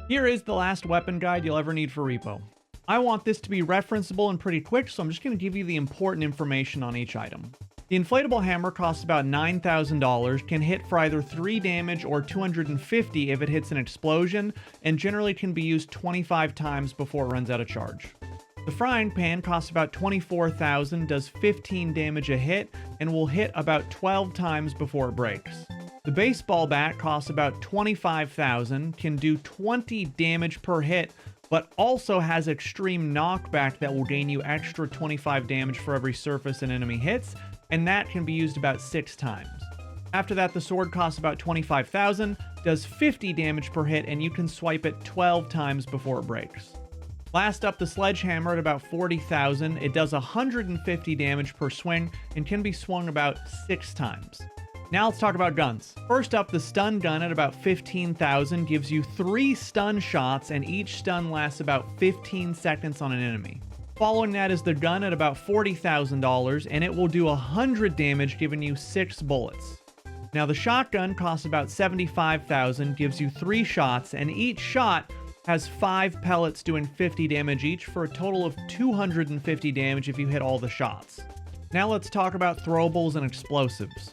Here is the last weapon guide you'll ever need for Repo. I want this to be referenceable and pretty quick, so I'm just going to give you the important information on each item. The inflatable hammer costs about $9,000, can hit for either 3 damage or 250 if it hits an explosion, and generally can be used 25 times before it runs out of charge. The frying pan costs about $24,000, does 15 damage a hit, and will hit about 12 times before it breaks. The baseball bat costs about $25,000, can do 20 damage per hit, but also has extreme knockback that will gain you extra 25 damage for every surface an enemy hits, and that can be used about 6 times. After that, the sword costs about $25,000, does 50 damage per hit, and you can swipe it 12 times before it breaks. Last up, the sledgehammer at about $40,000. It does 150 damage per swing and can be swung about 6 times. Now let's talk about guns. First up, the stun gun at about $15,000 gives you 3 stun shots, and each stun lasts about 15 seconds on an enemy. Following that is the gun at about $40,000, and it will do 100 damage, giving you 6 bullets. Now the shotgun costs about $75,000, gives you 3 shots, and each shot has 5 pellets doing 50 damage each for a total of 250 damage if you hit all the shots. Now let's talk about throwables and explosives.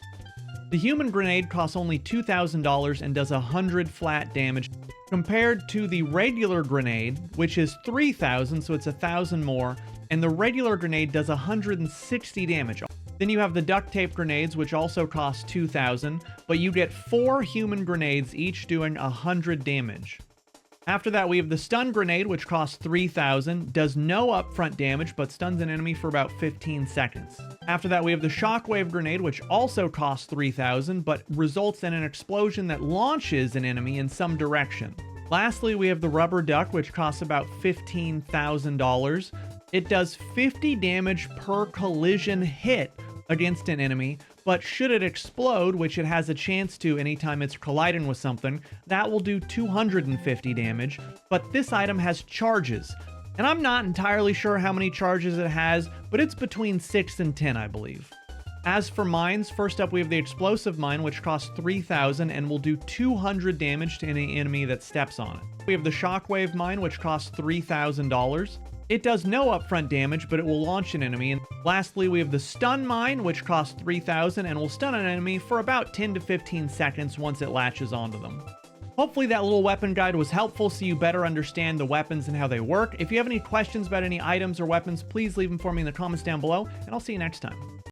The human grenade costs only $2,000 and does 100 flat damage, compared to the regular grenade, which is $3,000, so it's 1,000 more, and the regular grenade does 160 damage. Then you have the duct tape grenades, which also cost $2,000, but you get 4 human grenades, each doing 100 damage. After that, we have the stun grenade, which costs $3,000, does no upfront damage, but stuns an enemy for about 15 seconds. After that, we have the shockwave grenade, which also costs $3,000, but results in an explosion that launches an enemy in some direction. Lastly, we have the rubber duck, which costs about $15,000. It does 50 damage per collision hit against an enemy, but should it explode, which it has a chance to anytime it's colliding with something, that will do 250 damage, but this item has charges. And I'm not entirely sure how many charges it has, but it's between 6 and 10, I believe. As for mines, first up we have the explosive mine, which costs $3,000 and will do 200 damage to any enemy that steps on it. We have the shockwave mine, which costs $3,000. It does no upfront damage, but it will launch an enemy. And lastly, we have the stun mine, which costs $3,000 and will stun an enemy for about 10 to 15 seconds once it latches onto them. Hopefully that little weapon guide was helpful so you better understand the weapons and how they work. If you have any questions about any items or weapons, please leave them for me in the comments down below, and I'll see you next time.